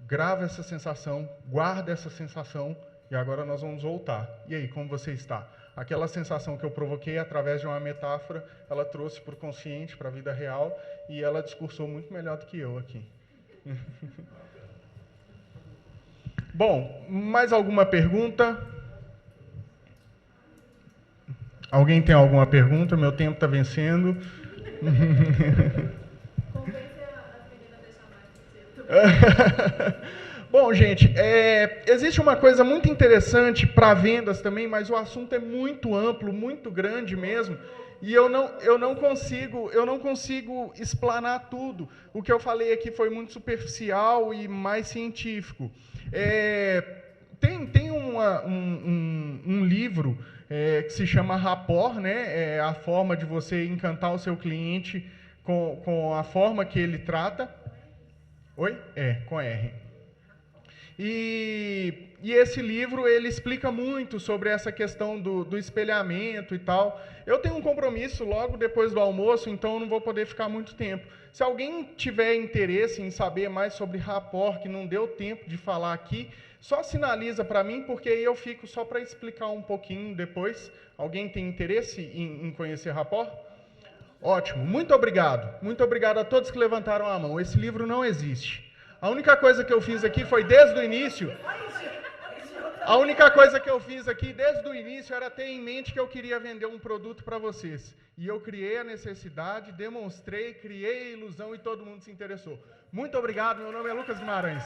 grava essa sensação, guarda essa sensação, e agora nós vamos voltar. E aí, como você está? Aquela sensação que eu provoquei através de uma metáfora, ela trouxe para o consciente, para a vida real, e ela discursou muito melhor do que eu aqui. Bom, mais alguma pergunta? Alguém tem alguma pergunta? Meu tempo está vencendo. Bom, gente, existe uma coisa muito interessante para vendas também, mas o assunto é muito amplo, muito grande mesmo, e eu não consigo explanar tudo. O que eu falei aqui foi muito superficial e mais científico. Tem um livro que se chama Rapport, né? A forma de você encantar o seu cliente com a forma que ele trata. Oi? Com R. E esse livro, ele explica muito sobre essa questão do espelhamento e tal. Eu tenho um compromisso logo depois do almoço, então eu não vou poder ficar muito tempo. Se alguém tiver interesse em saber mais sobre Rapport, que não deu tempo de falar aqui, só sinaliza para mim, porque aí eu fico só para explicar um pouquinho depois. Alguém tem interesse em conhecer Rapport? Ótimo, muito obrigado. Muito obrigado a todos que levantaram a mão. Esse livro não existe. A única coisa que eu fiz aqui foi desde o início... A única coisa que eu fiz aqui desde o início era ter em mente que eu queria vender um produto para vocês. E eu criei a necessidade, demonstrei, criei a ilusão e todo mundo se interessou. Muito obrigado, meu nome é Lucas Guimarães.